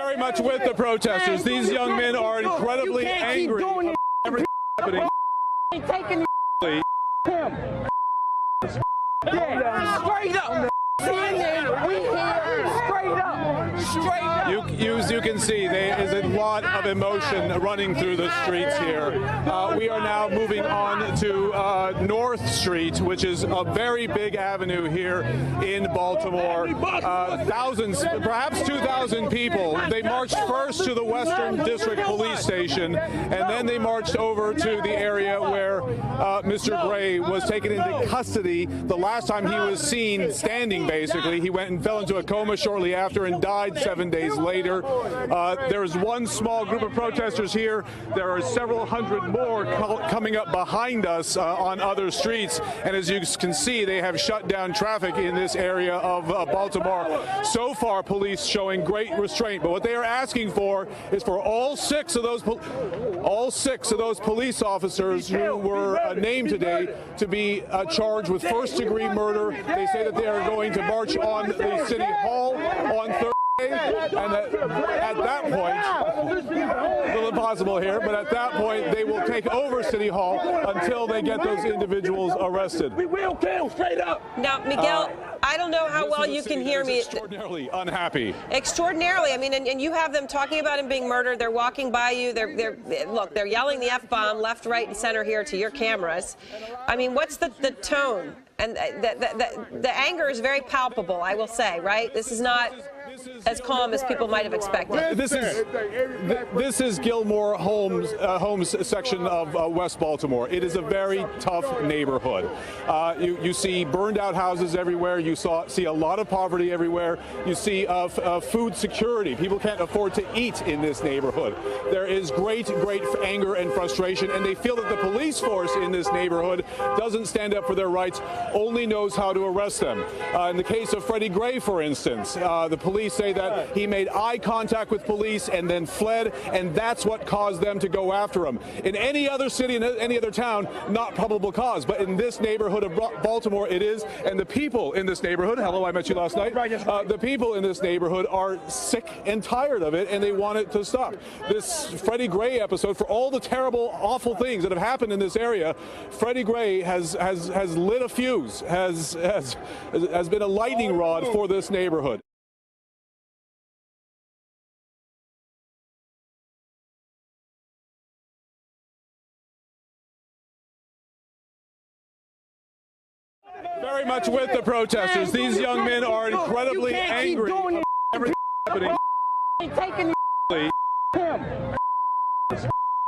very much with the protesters. These young men are incredibly angry about everything happening. Taking him. Yeah, straight up. CNN, we here, straight up. Straight up. You can see there is a lot of emotion running through the streets here. We are now moving on to North Street, which is a very big avenue here in Baltimore. Thousands, perhaps 2,000 people. They marched first to the Western District Police Station, and then they marched over to the area where Mr. Gray was taken into custody the last time he was seen standing, basically. He went and fell into a coma shortly after and died 7 days later. There is one small group of protesters here. There are several hundred more coming up behind us on other streets. And as you can see, they have shut down traffic in this area of Baltimore. So far, police showing great restraint. But what they are asking for is for all six of those police officers who were named today to be charged with first-degree murder. They say that they are going to march on the City Hall on Thursday. And at that point, it's a little impossible here, but at that point, they will take over City Hall until they get those individuals arrested. We will kill, straight up. Now, Miguel, I don't know how well you can hear me. Extraordinarily unhappy. Extraordinarily. I mean, and you have them talking about him being murdered. They're walking by you. They're yelling the F-bomb left, right, and center here to your cameras. I mean, what's the tone? And the anger is very palpable, I will say, right? This is not as calm as people might have expected. This is Gilmore Homes section of West Baltimore. It is a very tough neighborhood. You see burned out houses everywhere. You see a lot of poverty everywhere. You see food security. People can't afford to eat in this neighborhood. There is great anger and frustration, and they feel that the police force in this neighborhood doesn't stand up for their rights, only knows how to arrest them. In the case of Freddie Gray, for instance, the police say that he made eye contact with police and then fled, and that's what caused them to go after him. In any other city, in any other town, not probable cause, but in this neighborhood of Baltimore, it is. And the people in this neighborhood, hello, I met you last night, the people in this neighborhood are sick and tired of it, and they want it to stop. This Freddie Gray episode, for all the terrible, awful things that have happened in this area, Freddie Gray has lit a fuse, has been a lightning rod for this neighborhood. Very much with the protesters. These young men are incredibly angry about everything happening. Taking him.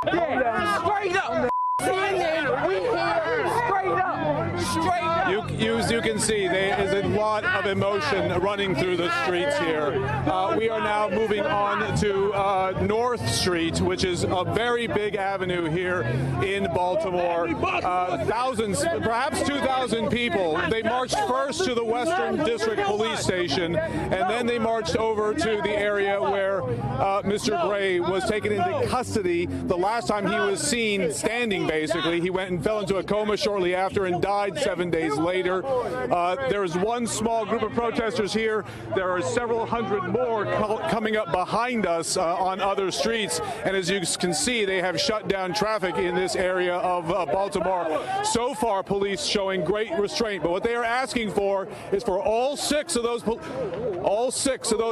Yeah, straight up. CNN, we here, straight up. Straight up. You can see there is a lot of emotion running through the streets here. We are now moving on to North Street, which is a very big avenue here in Baltimore. Thousands, perhaps 2,000 people. They marched first to the Western District Police Station, and then they marched over to the area where Mr. Gray was taken into custody the last time he was seen standing, basically. He went and fell into a coma shortly after and died 7 days later. There is one small group of protesters here. There are several hundred more coming up behind us on other streets. And as you can see, they have shut down traffic in this area of Baltimore. So far, police showing great restraint. But what they are asking for is for all six of those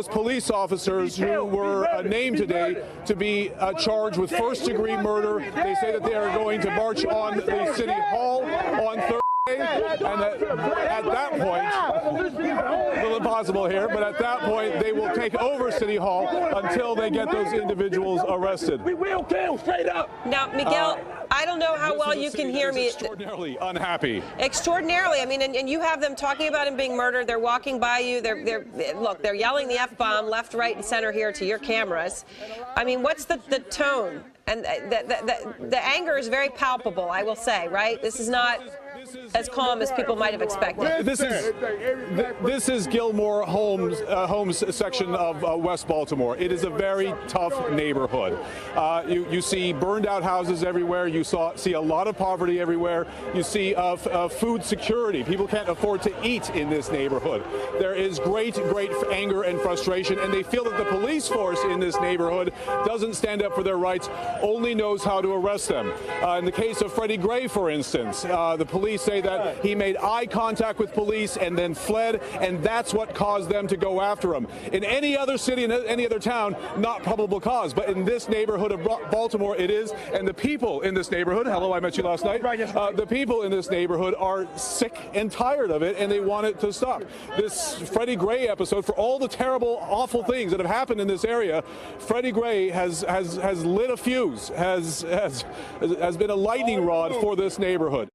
police officers who were named today to be charged with first-degree murder. They say that they are going to march on the City Hall on Thursday. And at that point, it's a little impossible here, but at that point, they will take over City Hall until they get those individuals arrested. We will kill, straight up. Now, Miguel, I don't know how well you can hear me. Extraordinarily unhappy. Extraordinarily. I mean, and you have them talking about him being murdered. They're walking by you. They're yelling the F-bomb left, right, and center here to your cameras. I mean, what's the tone? And the anger is very palpable, I will say, right? This is not as calm as people might have expected. This is Gilmore Homes section of West Baltimore. It is a very tough neighborhood. You see burned out houses everywhere. You see a lot of poverty everywhere. You see food security. People can't afford to eat in this neighborhood. There is great anger and frustration, and they feel that the police force in this neighborhood doesn't stand up for their rights, only knows how to arrest them. In the case of Freddie Gray, for instance, the police say that he made eye contact with police and then fled, and that's what caused them to go after him. In any other city, in any other town, not probable cause, but in this neighborhood of Baltimore, it is. And the people in this neighborhood, hello, I met you last night, the people in this neighborhood are sick and tired of it, and they want it to stop. This Freddie Gray episode, for all the terrible, awful things that have happened in this area, Freddie Gray has lit a fuse, has been a lightning rod for this neighborhood.